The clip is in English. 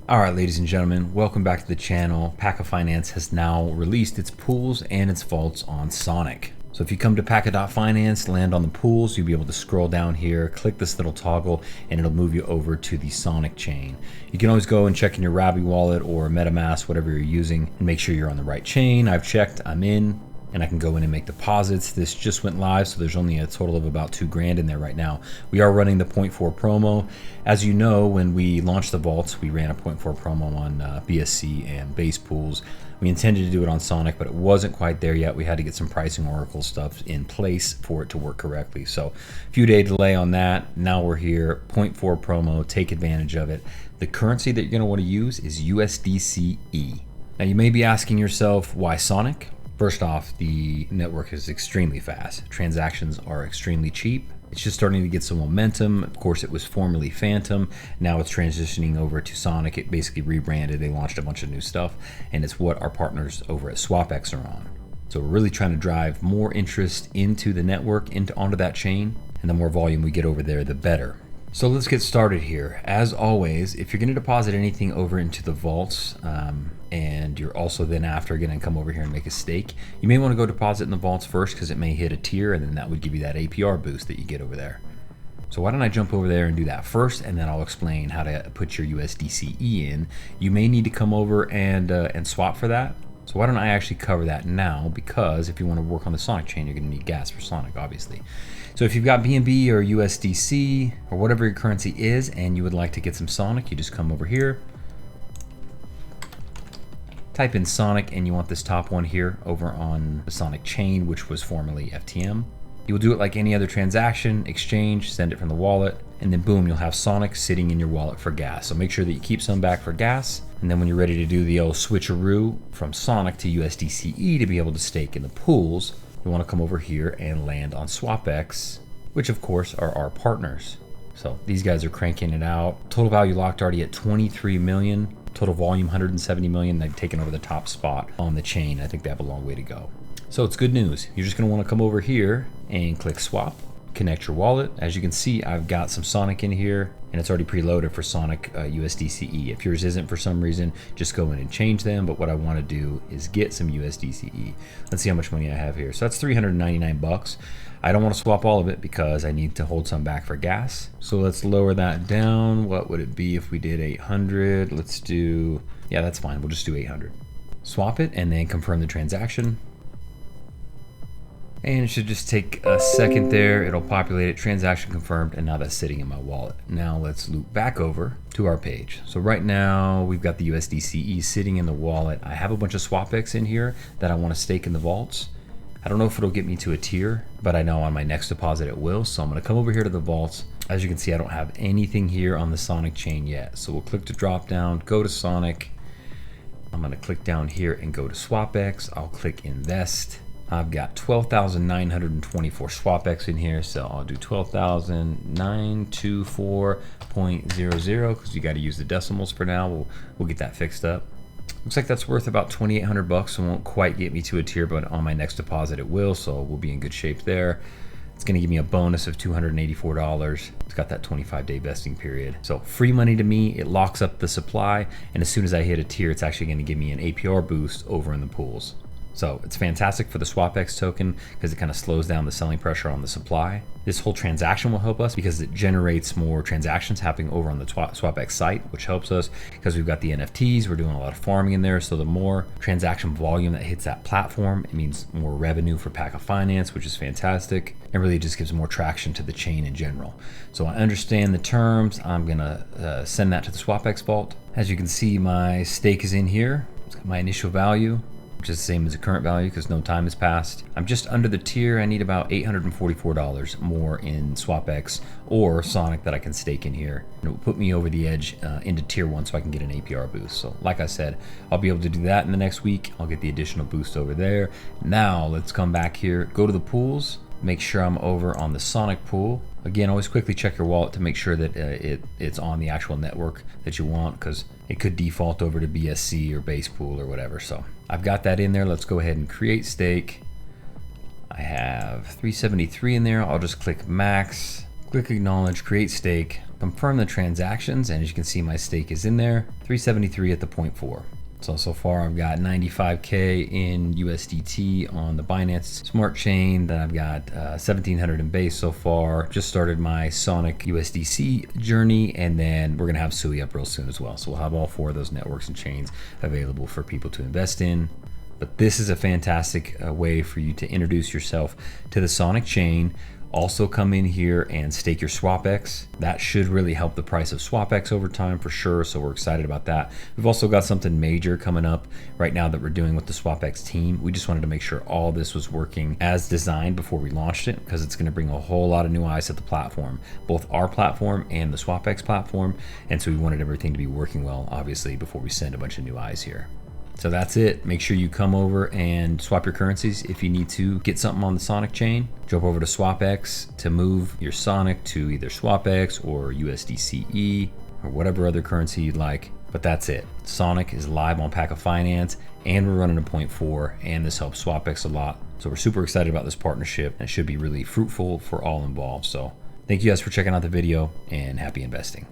All right, ladies and gentlemen, welcome back to the channel. Paca.finance has now released its pools and its vaults on Sonic. So if you come to paca.finance, land on the pools, you'll be able to scroll down here, click this little toggle, and it'll move you over to the Sonic chain. You can always go and check in your Rabby wallet or MetaMask, whatever you're using, and make sure you're on the right chain. I've checked, I'm in, and I can go in and make deposits. This just went live, so there's only a total of about $2,000 in there right now. We are running the 0.4 promo. As you know, when we launched the vaults, we ran a 0.4 promo on BSC and base pools. We intended to do it on Sonic, but it wasn't quite there yet. We had to get some pricing Oracle stuff in place for it to work correctly. So a few day delay on that. Now we're here, 0.4 promo, take advantage of it. The currency that you're gonna wanna use is USDCE. Now you may be asking yourself, why Sonic? First off, the network is extremely fast. Transactions are extremely cheap. It's just starting to get some momentum. Of course, it was formerly Phantom. Now it's transitioning over to Sonic. It basically rebranded. They launched a bunch of new stuff, and it's what our partners over at SwapX are on. So we're really trying to drive more interest into the network, onto that chain, and the more volume we get over there, the better. So let's get started here. As always, if you're going to deposit anything over into the vaults, and you're also then after going to come over here and make a stake, you may want to go deposit in the vaults first because it may hit a tier, and then that would give you that APR boost that you get over there. So why don't I jump over there and do that first, and then I'll explain how to put your USDCE in. You may need to come over and swap for that. So why don't I actually cover that now, because if you want to work on the Sonic chain, you're going to need gas for Sonic, obviously. So if you've got BNB or USDC or whatever your currency is and you would like to get some Sonic, you just come over here, type in Sonic, and you want this top one here over on the Sonic chain, which was formerly FTM. You will do it like any other transaction, exchange, send it from the wallet, and then boom, you'll have Sonic sitting in your wallet for gas. So make sure that you keep some back for gas, and then when you're ready to do the old switcheroo from Sonic to USDCE to be able to stake in the pools, you want to come over here and land on SwapX, which of course are our partners. So these guys are cranking it out. Total value locked already at 23 million. Total volume 170 million. They've taken over the top spot on the chain. I think they have a long way to go. So it's good news. You're just going to want to come over here and click swap, connect your wallet. As you can see, I've got some Sonic in here, and it's already preloaded for Sonic USDCE. If yours isn't for some reason, just go in and change them. But what I want to do is get some USDCE. Let's see how much money I have here. So that's 399 bucks. I don't want to swap all of it because I need to hold some back for gas. So let's lower that down. What would it be if we did 800? Let's do, yeah, that's fine. We'll just do 800. Swap it and then confirm the transaction. And it should just take a second there. It'll populate it, transaction confirmed, and now that's sitting in my wallet. Now let's loop back over to our page. So right now we've got the USDCE sitting in the wallet. I have a bunch of SwapX in here that I want to stake in the vaults. I don't know if it'll get me to a tier, but I know on my next deposit it will. So I'm gonna come over here to the vaults. As you can see, I don't have anything here on the Sonic chain yet. So we'll click to drop down, go to Sonic. I'm gonna click down here and go to SwapX. I'll click invest. I've got 12,924 SwapX in here, so I'll do 12,924.00 because you got to use the decimals for now. We'll get that fixed up. Looks like that's worth about 2,800 bucks. So it won't quite get me to a tier, but on my next deposit it will, so we'll be in good shape there. It's going to give me a bonus of $284. It's got that 25-day vesting period. So free money to me. It locks up the supply, and as soon as I hit a tier, it's actually going to give me an APR boost over in the pools. So it's fantastic for the SwapX token because it kind of slows down the selling pressure on the supply. This whole transaction will help us because it generates more transactions happening over on the SwapX site, which helps us because we've got the NFTs. We're doing a lot of farming in there. So the more transaction volume that hits that platform, it means more revenue for paca.finance, which is fantastic. It really just gives more traction to the chain in general. So I understand the terms. I'm gonna send that to the SwapX vault. As you can see, my stake is in here. It's got my initial value, which is the same as the current value because no time has passed. I'm just under the tier. I need about $844 more in SwapX or Sonic that I can stake in here. And it will put me over the edge into tier 1 so I can get an APR boost. So like I said, I'll be able to do that in the next week. I'll get the additional boost over there. Now let's come back here, go to the pools, make sure I'm over on the Sonic pool. Again, always quickly check your wallet to make sure that it's on the actual network that you want, because it could default over to BSC or base pool or whatever. So I've got that in there. Let's go ahead and create stake. I have 373 in there. I'll just click max, click acknowledge, create stake, confirm the transactions, and as you can see, my stake is in there, 373 at the 0.4. So far I've got 95K in USDT on the Binance Smart Chain. Then I've got 1,700 in base so far. Just started my Sonic USDC journey, and then we're gonna have Sui up real soon as well. So we'll have all 4 of those networks and chains available for people to invest in. But this is a fantastic way for you to introduce yourself to the Sonic chain. Also come in here and stake your SwapX. That should really help the price of SwapX over time for sure, so we're excited about that. We've also got something major coming up right now that we're doing with the SwapX team. We just wanted to make sure all this was working as designed before we launched it, because it's gonna bring a whole lot of new eyes to the platform, both our platform and the SwapX platform, and so we wanted everything to be working well, obviously, before we send a bunch of new eyes here. So that's it. Make sure you come over and swap your currencies. If you need to get something on the Sonic chain, jump over to SwapX to move your Sonic to either SwapX or USDCE or whatever other currency you'd like. But that's it. Sonic is live on paca.finance, and we're running a 0.4, and this helps SwapX a lot. So we're super excited about this partnership, and it should be really fruitful for all involved. So thank you guys for checking out the video, and happy investing.